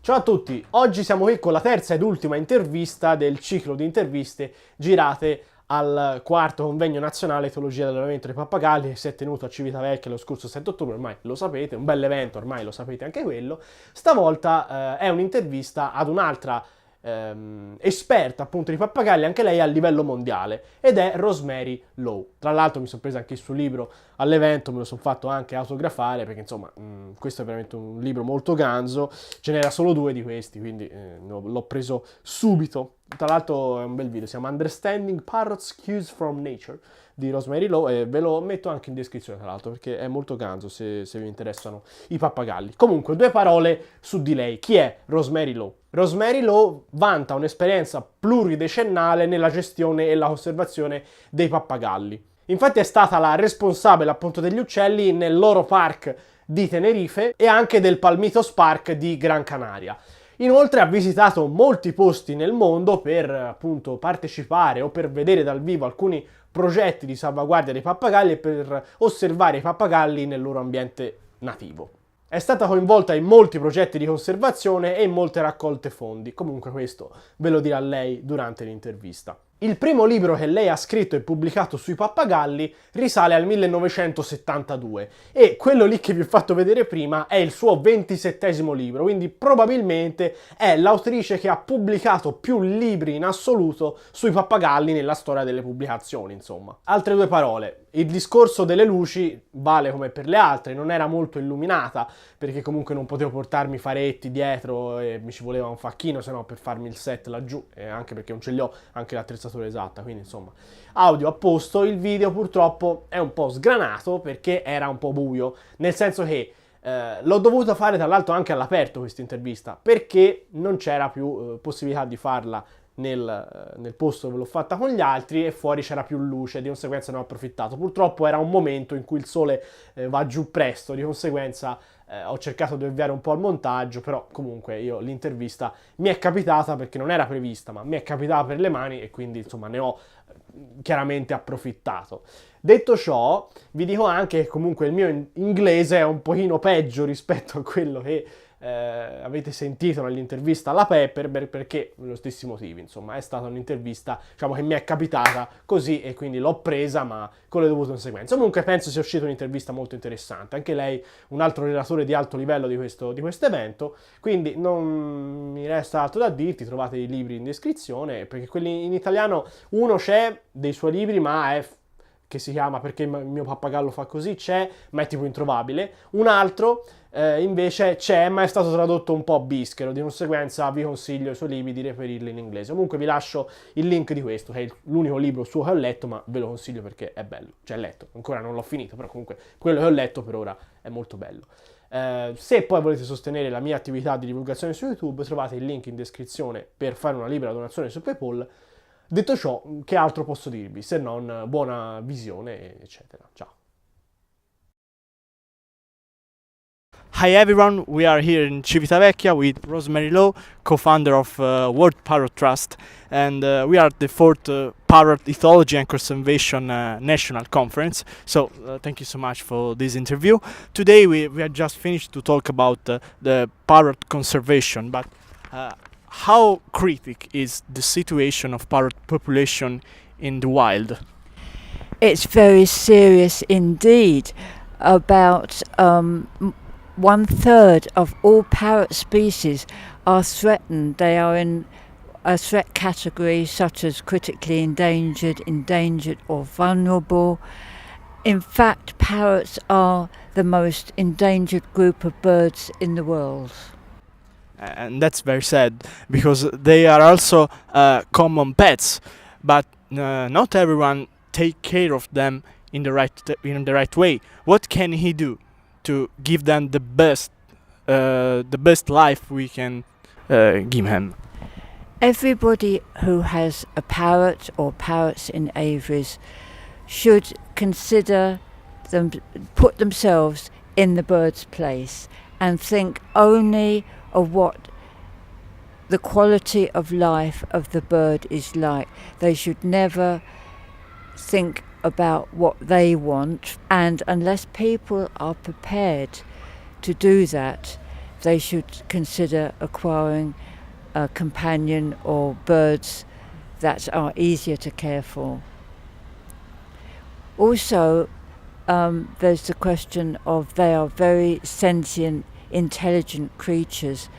Ciao a tutti, oggi siamo qui con la terza ed ultima intervista del ciclo di interviste girate al quarto convegno nazionale etologia dell'allevamento dei pappagalli che si è tenuto a Civitavecchia lo scorso 7 ottobre, ormai lo sapete, un bel evento, ormai lo sapete anche quello. Stavolta è un'intervista ad un'altra esperta appunto di pappagalli, anche lei a livello mondiale, ed è Rosemary Lowe. Tra l'altro mi sono preso anche il suo libro all'evento, me lo sono fatto anche autografare perché insomma questo è veramente un libro molto ganzo, ce n'era solo 2 di questi, quindi l'ho preso subito. Tra l'altro è un bel video, si chiama Understanding Parrots Cues from Nature di Rosemary Lowe e ve lo metto anche in descrizione tra l'altro perché è molto ganzo se vi interessano i pappagalli. Comunque 2 parole su di lei. Chi è Rosemary Lowe? Rosemary Lowe vanta un'esperienza pluridecennale nella gestione e la conservazione dei pappagalli. Infatti è stata la responsabile appunto degli uccelli nel loro park di Tenerife e anche del Palmitos Park di Gran Canaria. Inoltre ha visitato molti posti nel mondo per appunto partecipare o per vedere dal vivo alcuni progetti di salvaguardia dei pappagalli e per osservare i pappagalli nel loro ambiente nativo. È stata coinvolta in molti progetti di conservazione e in molte raccolte fondi. Comunque questo ve lo dirà lei durante l'intervista. Il primo libro che lei ha scritto e pubblicato sui pappagalli risale al 1972 e quello lì che vi ho fatto vedere prima è il suo 27° libro, quindi probabilmente è l'autrice che ha pubblicato più libri in assoluto sui pappagalli nella storia delle pubblicazioni, insomma. Altre 2 parole. Il discorso delle luci vale come per le altre, non era molto illuminata perché comunque non potevo portarmi i faretti dietro e mi ci voleva un facchino se no per farmi il set laggiù, e anche perché non ce li ho anche l'attrezzatura esatta, quindi insomma audio a posto. Il video purtroppo è un po' sgranato perché era un po' buio, nel senso che l'ho dovuto fare tra l'altro anche all'aperto questa intervista perché non c'era più possibilità di farla nel posto dove l'ho fatta con gli altri e fuori c'era più luce, di conseguenza ne ho approfittato. Purtroppo era un momento in cui il sole va giù presto, di conseguenza ho cercato di ovviare un po' al montaggio, però comunque io l'intervista mi è capitata perché non era prevista, ma mi è capitata per le mani e quindi insomma ne ho chiaramente approfittato. Detto ciò, vi dico anche che comunque il mio inglese è un pochino peggio rispetto a quello che avete sentito nell'intervista alla Pepperberg perché per lo stessi motivi, insomma è stata un'intervista diciamo che mi è capitata così e quindi l'ho presa ma con le dovute conseguenze. Comunque penso sia uscita un'intervista molto interessante, anche lei un altro relatore di alto livello di questo evento, quindi non mi resta altro da dirti, trovate i libri in descrizione perché quelli in italiano uno c'è dei suoi libri ma è che si chiama Perché il mio pappagallo fa così, c'è ma è tipo introvabile, un altro invece c'è ma è stato tradotto un po' bischero, di conseguenza vi consiglio i suoi libri di reperirli in inglese. Comunque vi lascio il link di questo che è l'unico libro suo che ho letto, ma ve lo consiglio perché è bello, cioè letto, ancora non l'ho finito, però comunque quello che ho letto per ora è molto bello. Se poi volete sostenere la mia attività di divulgazione su YouTube trovate il link in descrizione per fare una libera donazione su PayPal. Detto ciò, che altro posso dirvi se non buona visione, eccetera. Ciao. Hi everyone, we are here in Civitavecchia with Rosemary Lowe, co-founder of World Parrot Trust, and we are at the 4th Parrot Ethology and Conservation National Conference. So thank you so much for this interview. Today we have just finished to talk about the parrot conservation, but how critical is the situation of parrot population in the wild? It's very serious indeed. About 1/3 of all parrot species are threatened. They are in a threat category such as critically endangered or vulnerable. In fact, parrots are the most endangered group of birds in the world. And that's very sad because they are also common pets, but not everyone take care of them in the right way. What can he do to give them the best life we can give him? Everybody who has a parrot or parrots in aviaries should consider put themselves in the bird's place and think only of what the quality of life of the bird is like. They should never think about what they want, and unless people are prepared to do that, they should consider acquiring a companion or birds that are easier to care for. Also, there's the question of they are very sentient, intelligent creatures,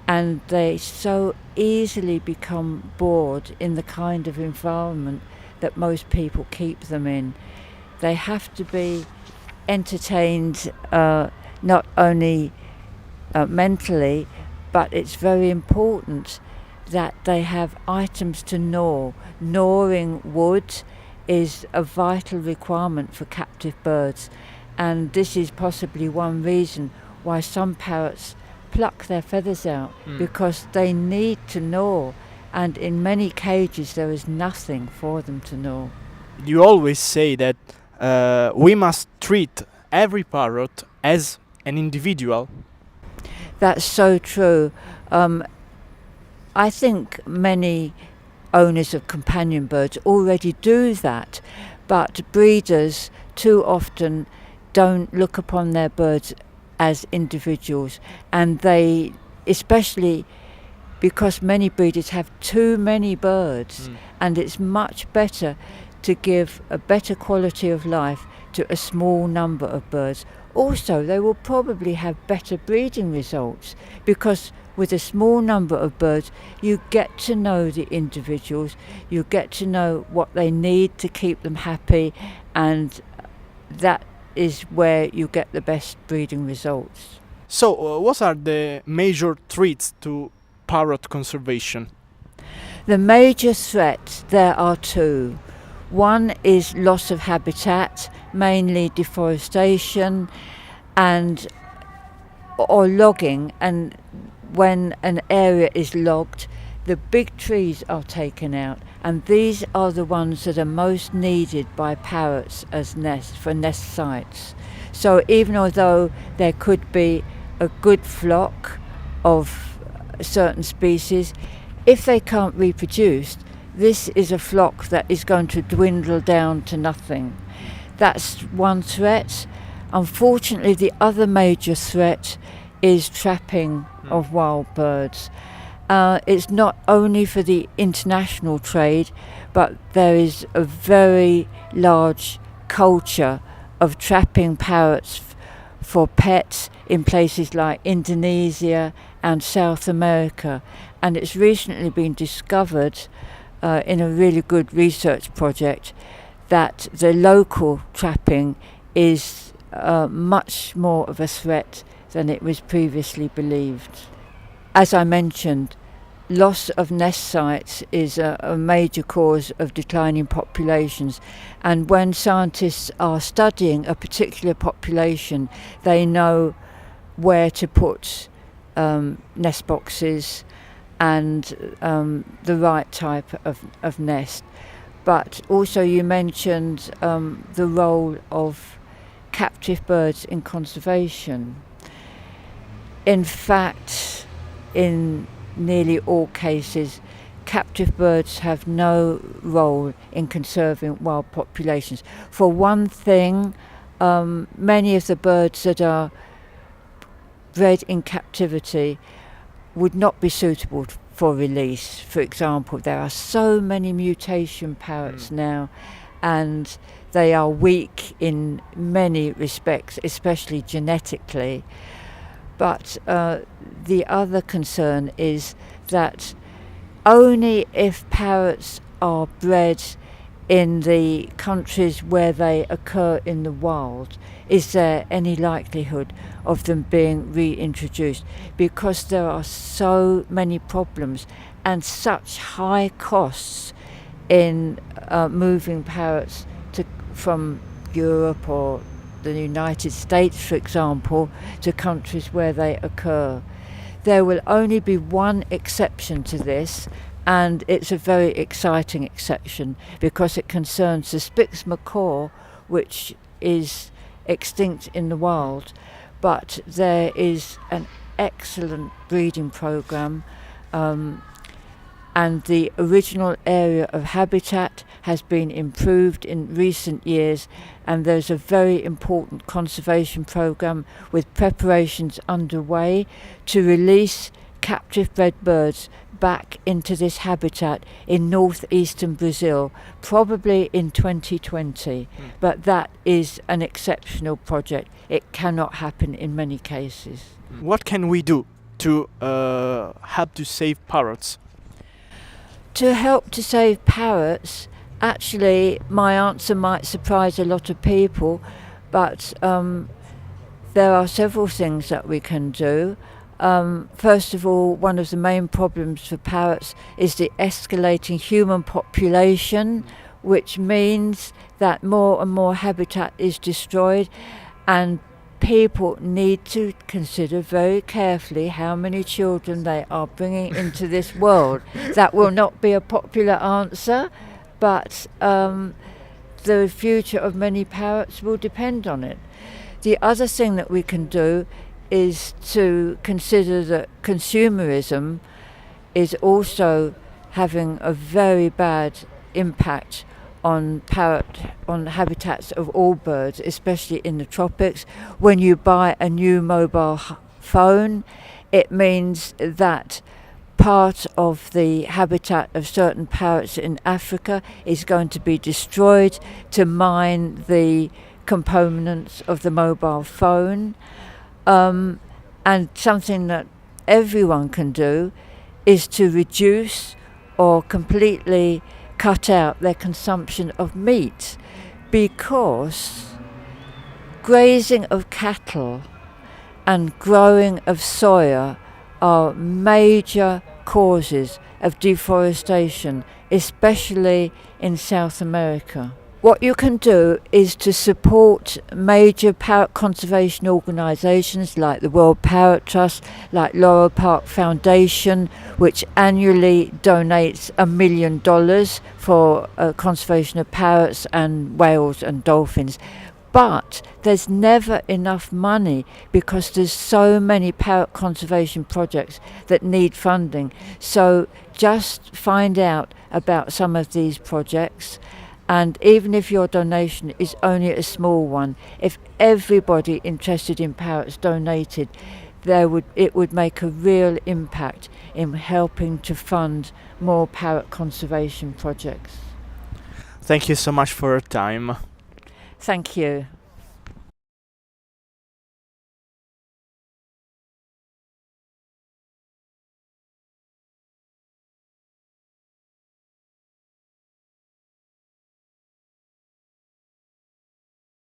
and they so easily become bored in the kind of environment that most people keep them in. They have to be entertained not only mentally, but it's very important that they have items to gnaw. Gnawing wood is a vital requirement for captive birds, and this is possibly one reason why some parrots pluck their feathers out, because they need to gnaw, and in many cages there is nothing for them to gnaw. You always say that we must treat every parrot as an individual. That's so true. I think many owners of companion birds already do that, but breeders too often don't look upon their birds as individuals, and they, especially because many breeders have too many birds, and it's much better to give a better quality of life to a small number of birds. Also, they will probably have better breeding results, because with a small number of birds you get to know the individuals, you get to know what they need to keep them happy, and that is where you get the best breeding results. So, what are the major threats to parrot conservation? The major threats, there are two. One is loss of habitat, mainly deforestation or logging, and when an area is logged, the big trees are taken out, and these are the ones that are most needed by parrots as for nest sites. So even although there could be a good flock of certain species, if they can't reproduce, this is a flock that is going to dwindle down to nothing. That's one threat. Unfortunately, the other major threat is trapping of wild birds. It's not only for the international trade, but there is a very large culture of trapping parrots for pets in places like Indonesia and South America, and it's recently been discovered in a really good research project that the local trapping is much more of a threat than it was previously believed. As I mentioned, loss of nest sites is a major cause of declining populations, and when scientists are studying a particular population, they know where to put nest boxes and the right type of nest. But also you mentioned the role of captive birds in conservation. In fact, in nearly all cases, captive birds have no role in conserving wild populations. For one thing, many of the birds that are bred in captivity would not be suitable for release. For example, there are so many mutation parrots now, and they are weak in many respects, especially genetically. But the other concern is that only if parrots are bred in the countries where they occur in the wild is there any likelihood of them being reintroduced, because there are so many problems and such high costs in moving parrots from Europe or the United States, for example, to countries where they occur. There will only be one exception to this, and it's a very exciting exception because it concerns the Spix macaw, which is extinct in the wild, but there is an excellent breeding program, and and the original area of habitat has been improved in recent years, and there's a very important conservation program with preparations underway to release captive bred birds back into this habitat in northeastern Brazil, probably in 2020. But that is an exceptional project. It cannot happen in many cases. What can we do to help to save parrots? To help to save parrots, actually my answer might surprise a lot of people, but there are several things that we can do. First of all, one of the main problems for parrots is the escalating human population, which means that more and more habitat is destroyed, and people need to consider very carefully how many children they are bringing into this world. That will not be a popular answer, but the future of many parrots will depend on it. The other thing that we can do is to consider that consumerism is also having a very bad impact on habitats of all birds, especially in the tropics. When you buy a new mobile phone, it means that part of the habitat of certain parrots in Africa is going to be destroyed to mine the components of the mobile phone. And something that everyone can do is to reduce or completely cut out their consumption of meat, because grazing of cattle and growing of soya are major causes of deforestation, especially in South America. What you can do is to support major parrot conservation organisations like the World Parrot Trust, like Laurel Park Foundation, which annually donates $1 million for conservation of parrots and whales and dolphins. But there's never enough money because there's so many parrot conservation projects that need funding. So just find out about some of these projects. And even if your donation is only a small one, if everybody interested in parrots donated, it would make a real impact in helping to fund more parrot conservation projects. Thank you so much for your time. Thank you.